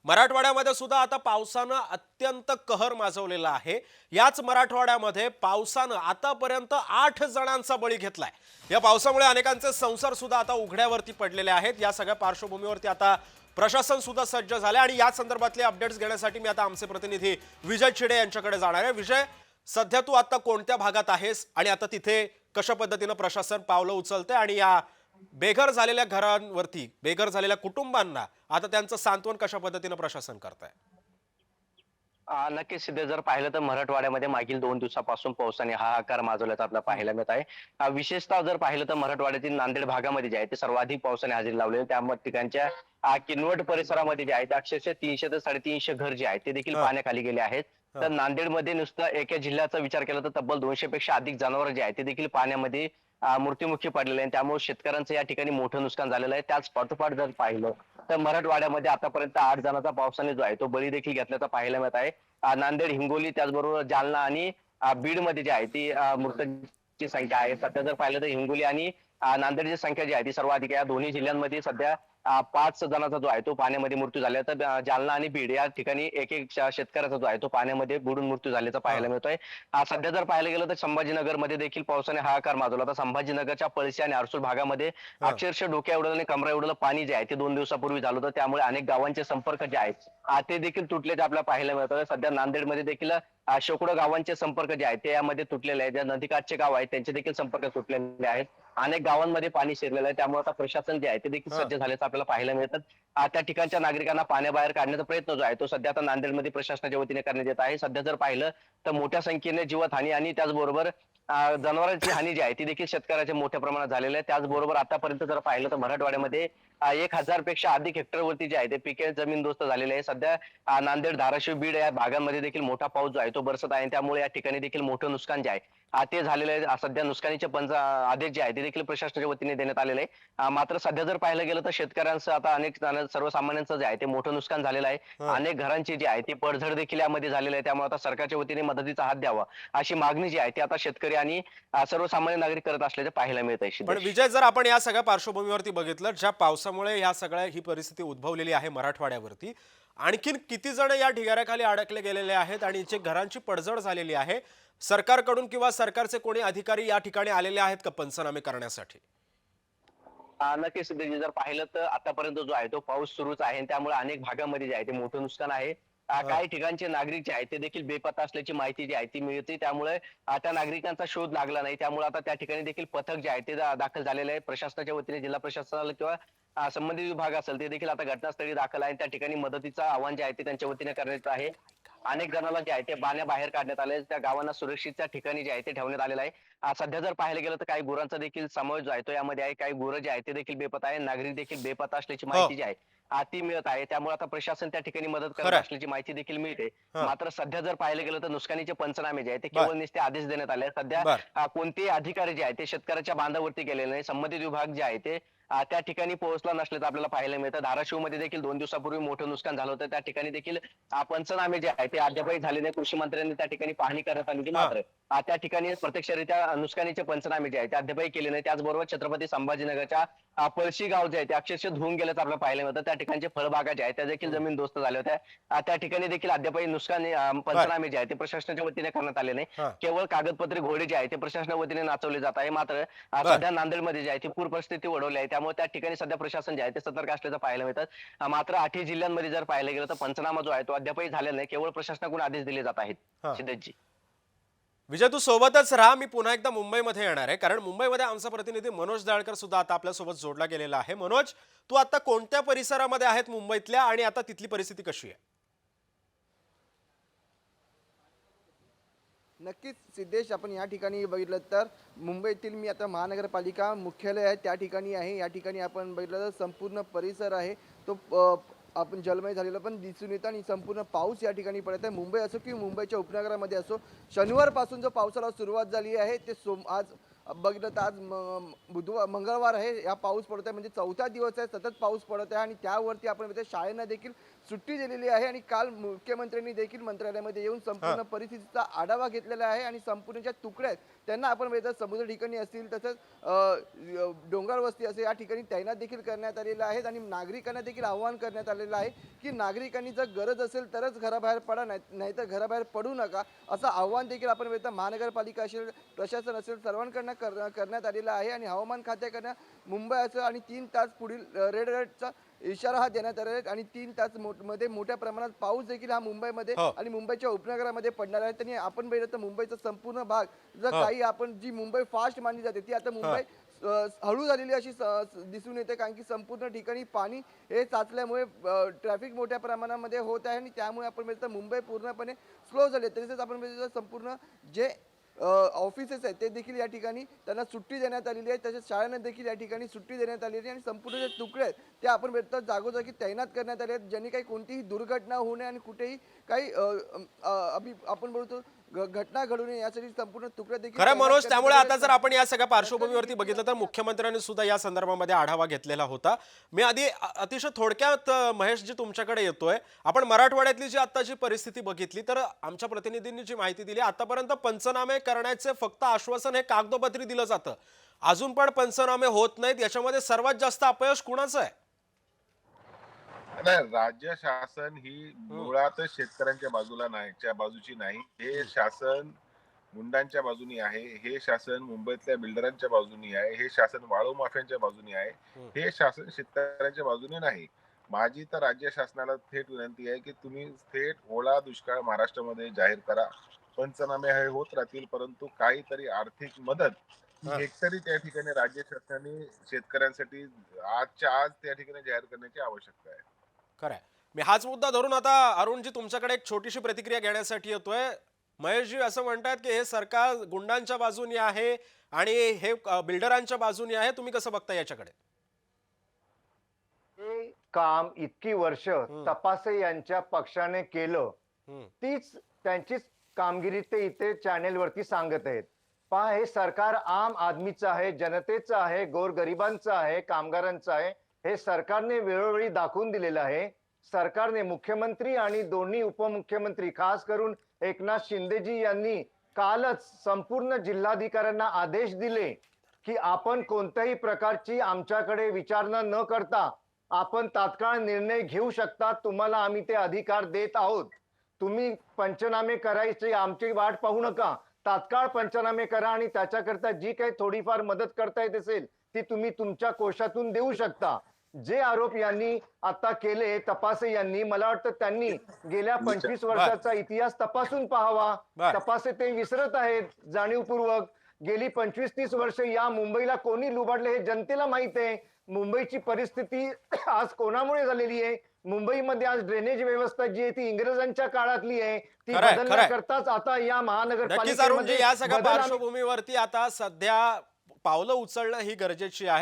मराठवाड्यामध्ये सुद्धा आता पावसानं अत्यंत कहर माजवलेला आहे। याच मराठवाड्यामध्ये पावसानं आतापर्यंत 8 जणांचा बळी घेतलाय। या पावसामुळे अनेकांचे संसार सुद्धा आता उघड्यावरती पडलेले आहेत। या सगळ्या पार्श्वभूमीवरती आता प्रशासन सुद्धा सज्ज झाले आणि या संदर्भातले अपडेट्स घेण्यासाठी मी आता आमचे प्रतिनिधी विजय चिडे यांच्याकडे जाणार आहे। विजय, सध्या तू आता कोणत्या भागात आहेस आणि आता तिथे कशा पद्धतीने प्रशासन पावलं उचलते आणि या बेघर झालेल्या घरांवरती, बेघर झालेल्या कुटुंबांना आता त्यांचं सांत्वन कशा पद्धतीने प्रशासन करताय? नक्कीच सिद्धे, जर पाहिलं तर मराठवाड्यामध्ये मागील 2 दिवसापासून पावसाने हाहाकार माजवल्याचं आपल्याला पाहायला मिळत आहे। विशेषतः जर पाहिलं तर मराठवाड्यातील नांदेड भागामध्ये जे आहे ते सर्वाधिक पावसाने हजेरी लावलेली, त्या ठिकाणच्या किनवट परिसरामध्ये जे आहे ते अक्षरशः 300 ते 350 घर जे आहेत ते देखील हा, पाण्याखाली गेले आहेत। तर हा. नांदेडमध्ये नुसतं एका जिल्ह्याचा विचार केला तर तब्बल 200 पेक्षा अधिक जनावर जे आहेत ते देखील पाण्यामध्ये मृत्युमुखी पडलेले आहेत। त्यामुळे शेतकऱ्यांचं या ठिकाणी मोठं नुकसान झालेलं आहे। त्याच पाठोपाठ जर पाहिलं तर मराठवाड्यामध्ये आतापर्यंत 8 जणांचा पावसाने जो आहे तो बळी देखील घेतल्याचा पाहायला मिळत आहे। नांदेड, हिंगोली, त्याचबरोबर जालना आणि बीडमध्ये जी आहे ती मृतांची संख्या आहे। सध्या जर पाहिलं तर हिंगोली आणि नांदेडची संख्या जी आहे ती सर्वाधिक आहे। या दोन्ही जिल्ह्यांमध्ये सध्या 5 जणांचा जो आहे तो पाण्यामध्ये मृत्यू झाला, तर जालना आणि बीड या ठिकाणी एक एक शेतकऱ्याचा जो आहे तो पाण्यामध्ये बुडून मृत्यू झाल्याचा हा, पाहायला मिळतोय। सध्या जर पाहायला गेलं तर संभाजीनगरमध्ये देखील पावसाने हाहाकार माजवला। तर संभाजीनगरच्या पळशी आणि आरसूल भागामध्ये हा. अक्षरशः डोक्या एवढं आणि कमरा एवढं पाणी जे आहे ते 2 दिवसापूर्वी झालं होतं। त्यामुळे अनेक गावांचे संपर्क जे आहेत ते देखील तुटल्याचे आपल्याला पाहायला मिळतं। सध्या नांदेडमध्ये देखील शेकडो गावांचे संपर्क जे आहेत ते यामध्ये तुटलेले आहेत। ज्या नदीकाठचे गाव आहेत त्यांचे देखील संपर्क तुटलेले आहेत। अनेक गावांमध्ये पाणी शिरलेलं आहे। त्यामुळे आता प्रशासन जे आहे ते देखील हा. सज्ज झाल्याचं आपल्याला पाहायला मिळतं। त्या ठिकाणच्या नागरिकांना पाण्याबाहेर काढण्याचा प्रयत्न जो आहे तो सध्या आता नांदेडमध्ये प्रशासनाच्या वतीने करण्यात येत आहे। सध्या जर पाहिलं तर मोठ्या संख्येने जीवितहानी आणि त्याचबरोबर जनावरांची हानी जी आहे ती देखील शेतकऱ्याच्या मोठ्या प्रमाणात झालेली आहे। त्याचबरोबर आतापर्यंत जर पाहिलं तर मराठवाड्यामध्ये 1000 पेक्षा अधिक हेक्टरवरती जे आहे ते पिके जमीनदोस्त झालेले आहे। सध्या नांदेड, धाराशिव, बीड या भागांमध्ये देखील मोठा पाऊस जो आहे तो बरसत आहे। त्यामुळे या ठिकाणी देखील मोठं नुकसान जे आहे ते झालेलं आहे। सध्या नुकसानीचे आदेश जे आहे ते देखील प्रशासनाच्या वतीने देण्यात आलेले आहे। मात्र सध्या जर पाहायला गेलं तर शेतकऱ्यांचं आता अनेक सर्वसामान्यांचं जे आहे ते मोठं नुकसान झालेलं आहे। हा. अनेक घरांची जी आहे ती पडझड देखील यामध्ये झालेली आहे। त्यामुळे आता सरकारच्या वतीने मदतीचा हात द्यावा अशी मागणी जी आहे ती आता शेतकरी आणि सर्वसामान्य नागरिक करत असल्याचे पाहायला मिळत आहे पण सिद्धेश। विजय, जर आपण या सगळ्या पार्श्वभूमीवरती बघितलं, ज्या पावसामुळे या सगळ्या ही परिस्थिती उद्भवलेली आहे मराठवाड्यावरती, आणखीन किती जण या ढिगाऱ्याखाली अडकले गेलेले आहेत आणि जे घरांची पडझड झालेली आहे, सरकारकडून किंवा सरकारचे कोणी अधिकारी या ठिकाणी आलेले आहेत का पंचनामे करण्यासाठी? नक्कीच सिद्धेश, जर पाहिलं तर आतापर्यंत जो आहे तो पाऊस सुरूच आहे आणि त्यामुळे अनेक भागामध्ये जे आहे ते मोठं नुकसान आहे। हा, काही ठिकाणचे नागरिक जे आहेत ते देखील बेपत्ता असल्याची माहिती जी आहे ती मिळते। त्यामुळे त्या नागरिकांचा शोध लागला नाही। त्यामुळे आता त्या ठिकाणी देखील पथक जे आहे ते दाखल झालेले आहे। प्रशासनाच्या वतीने जिल्हा प्रशासनाला किंवा संबंधित विभाग असेल ते देखील आता घटनास्थळी दाखल आहे। त्या ठिकाणी मदतीचं आवाहन जे आहे ते त्यांच्या वतीने करण्यात आहे। अनेक जणांना जे आहे ते पाण्याबाहेर काढण्यात आले, त्या गावांना सुरक्षित त्या ठिकाणी जे आहे ते ठेवण्यात आलेलं आहे। सध्या जर पाहायला गेलं तर काही गुरांचा देखील समावेश जो आहे तो यामध्ये आहे। काही गुरं जे आहेत ते देखील बेपत्ता आहे, नागरिक देखील बेपत्ता असल्याची हो, माहिती जी आहे ती मिळत आहे। त्यामुळे आता प्रशासन त्या ठिकाणी मदत करत खरंय. असल्याची माहिती देखील मिळते। हा, मात्र सध्या जर पाहायला गेलं तर नुकसानीचे पंचनामे जे आहे ते बर, केवळ नुसते आदेश देण्यात आले आहेत। सध्या बर. कोणतेही अधिकारी जे आहे ते शेतकऱ्याच्या बांधावरती गेलेले नाही। संबंधित विभाग जे आहे ते त्या ठिकाणी पोहोचला नसल्याचं आपल्याला पाहायला मिळतं। धाराशिवमध्ये देखील 2 दिवसापूर्वी मोठं नुकसान झालं होतं। त्या ठिकाणी देखील पंचनामे जे आहे ते अद्यापही झाले नाही। कृषी मंत्र्यांनी त्या ठिकाणी पाहणी करण्यात आली होती, हा, मात्र त्या ठिकाणी प्रत्यक्षरित्या नुकसानीचे पंचनामे जे आहेत ते अद्यापही केले नाही। त्याचबरोबर छत्रपती संभाजीनगरच्या पळशी गाव जे आहे ते अक्षरशः धुवून गेल्याचं आपल्याला पाहायला मिळतं। त्या ठिकाणचे फळबागा ज्या आहेत त्या देखील हम्म, जमीनदोस्त झाल्या होत्या। त्या ठिकाणी देखील अद्यापही नुकसान बर. पंचनामे जे आहे ते प्रशासनाच्या वतीने करण्यात आले नाही। हा, केवळ कागदपत्री घोडे जे आहे ते प्रशासनाच्या वतीने नाचवले जात आहे। मात्र बर. सध्या नांदेडमध्ये जे आहे ती पूर परिस्थिती ओढवली आहे। त्यामुळे त्या ठिकाणी सध्या प्रशासन जे आहे ते सतर्क असल्याचं पाहायला मिळतं। मात्र 8 जिल्ह्यांमध्ये जर पाहायला गेलं तर पंचनामा जो आहे तो अद्यापही झालेला नाही। केवळ प्रशासनाकडून आदेश दिले जात आहेत हा. सिद्धेशजी। विजय, तू सोबतच राहा, मी पुन्हा एकदा मुंबईमध्ये येणार आहे, कारण मुंबईमध्ये आमचा प्रतिनिधी मनोज दाळकर सुद्धा आता आपल्यासोबत जोडला गेलेला आहे। मनोज, तू आता कोणत्या परिसरामध्ये आहेत मुंबईतल्या आणि आता तिथली परिस्थिती कशी आहे? नक्कीच सिद्धेश, आपण या ठिकाणी बघितलं तर मुंबईतील मी आता महानगरपालिका मुख्यालय आहे त्या ठिकाणी आहे। या ठिकाणी आपण बघितलं तर संपूर्ण परिसर आहे तो आपण जलमय झालेला पण दिसून येतं आणि संपूर्ण पाऊस या ठिकाणी पडत आहे। मुंबई असो की मुंबईच्या उपनगरामध्ये असो, शनिवारपासून जो पावसाला सुरुवात झाली आहे ते आज बघितलं तर आज मंगळवार आहे, या पाऊस पडत आहे म्हणजे चौथा दिवस आहे, सतत पाऊस पडत आहे आणि त्यावरती आपण बघितलं शाळेंना देखील सुट्टी दिलेली आहे आणि काल मुख्यमंत्र्यांनी देखील मंत्रालयामध्ये येऊन संपूर्ण परिस्थितीचा आढावा घेतलेला आहे आणि संपूर्ण ज्या तुकड्या आहेत त्यांना आपण बघितलं समुद्र ठिकाणी असतील तसंच डोंगर वस्ती असेल या ठिकाणी तैनात देखील करण्यात आलेलं आहे आणि नागरिकांना देखील आवाहन करण्यात आलेलं आहे की नागरिकांनी जर गरज असेल तरच घराबाहेर पडा, नाहीतर घराबाहेर पडू नका असं आव्हान देखील आपण बघितलं महानगरपालिका असेल प्रशासन असेल सर्वांकडनं करण्यात आलेलं आहे आणि हवामान खात्याकडनं मुंबई असेल आणि 3 तास पुढील रेड अलर्टचा इशारा हा देण्यात आलेला आहे आणि 3 तास मध्ये मोठ्या प्रमाणात पाऊस देखील हा मुंबईमध्ये आणि मुंबईच्या उपनगरामध्ये पडणार आहे. त्यांनी आपण बघितलं तर मुंबईचा संपूर्ण भाग जर काही आपण जी मुंबई फास्ट मानली जाते ती आता मुंबई हळू झालेली अशी दिसून येते कारण की संपूर्ण ठिकाणी पाणी हे साचल्यामुळे ट्रॅफिक मोठ्या प्रमाणामध्ये होत आहे आणि त्यामुळे आपण बघितलं मुंबई पूर्णपणे स्लो झाली. तसेच आपण बघितलं संपूर्ण जे ऑफिसेस आहेत ते देखील या ठिकाणी त्यांना सुट्टी देण्यात आलेली आहे. तसेच शाळांना देखील या ठिकाणी सुट्टी देण्यात आलेली आहे आणि संपूर्ण जे तुकडे आहेत ते आपण भेटतात जागोजागी तैनात करण्यात आले आहेत ज्यांनी काही कोणतीही दुर्घटना होऊ नये आणि कुठेही काही आपण बोलतो घटना घडू नये यासाठी संपूर्ण तुकडे देखील खरं तैनात मनोज, करण्यात त्यामुळे आले आता आहेत. जर आपण या सगळ्या पार्श्वभूमीवरती बघितलं तर मुख्यमंत्र्यांनी सुद्धा या संदर्भामध्ये आढावा घेतलेला होता. मी आधी अतिशय थोडक्यात महेश जी तुमच्याकडे येतोय, आपण मराठवाड्यातली जी आत्ताची परिस्थिती बघितली तर आमच्या प्रतिनिधींनी जी माहिती दिली आतापर्यंत पंचनामे करण्याचे फक्त आश्वासन हे कागदोपत्री दिलं जातं, अजून पण पंचनामे होत नाहीत. याच्यामध्ये सर्वात जास्त अपयश कुणाचं आहे? नाही, राज्य शासन ही मुळातच शेतकऱ्यांच्या बाजूची नाही. हे शासन गुंडांच्या बाजूनी आहे, हे शासन मुंबईतल्या बिल्डरांच्या बाजूनी आहे, हे शासन वाळू माफियांच्या बाजूनी आहे, हे शासन शेतकऱ्यांच्या बाजूने नाही. माझी तर राज्य शासनाला थेट विनंती आहे की तुम्ही थेट ओला दुष्काळ महाराष्ट्रामध्ये जाहीर करा. पंचनामे हे होत राहतील, परंतु काहीतरी आर्थिक मदत ही एकतरी त्या ठिकाणी राज्य शासनाने शेतकऱ्यांसाठी आजच्या आज त्या ठिकाणी जाहीर करण्याची आवश्यकता आहे. खरंय. मी हाच मुद्दा धरून आता अरुणजी तुमच्याकडे एक छोटीशी प्रतिक्रिया घेण्यासाठी येतोय. महेशजी असं म्हणतात की हे सरकार गुंडांच्या बाजूनी आहे आणि हे बिल्डरांच्या बाजूनी आहे, तुम्ही कसं बघता याच्याकडे? हे काम इतकी वर्ष तपासे यांच्या पक्षाने केलं, तीच त्यांचीच कामगिरी ते इथे चॅनेल वरती सांगत आहेत. पहा, हे सरकार आम आदमीचं आहे, जनतेचं आहे, गोरगरिबांचं आहे, कामगारांचं आहे. हे सरकारने वेळोवेळी दाखवून दिलेलं आहे. सरकारने मुख्यमंत्री आणि दोन्ही उपमुख्यमंत्री खास करून एकनाथ शिंदेजी यांनी कालच संपूर्ण जिल्हाधिकाऱ्यांना आदेश दिले की आपण कोणत्याही प्रकारची आमच्याकडे विचारणा न करता आपण तात्काळ निर्णय घेऊ शकता. तुम्हाला आम्ही ते अधिकार देत आहोत. तुम्ही पंचनामे करायचे आमची वाट पाहू नका, तात्काळ पंचनामे करा आणि त्याच्याकरता जी काही थोडीफार मदत करता येत असेल ती तुम्ही तुमच्या कोशातून देऊ शकता. जे आरोप यांनी आता केले तपासे यांनी, मला वाटतं त्यांनी गेल्या 25 वर्षाचा इतिहास तपासून पाहावा. तपासे ते विसरत आहेत जाणीवपूर्वक. गेली 25-30 वर्ष या मुंबईला कोणी लुबाडले हे जनतेला माहित आहे. मुंबईची परिस्थिती आज कोणामुळे झालेली आहे? मुंबईमध्ये आज ड्रेनेज व्यवस्था जी आहे ती इंग्रजांच्या काळातली आहे. ती बदलण्याकरताच आता या महानगरपालिकेमध्ये या सगळ्या पार्श्वभूमीवरती आता सध्या पावलं उचलणं ही गरजेची आहे.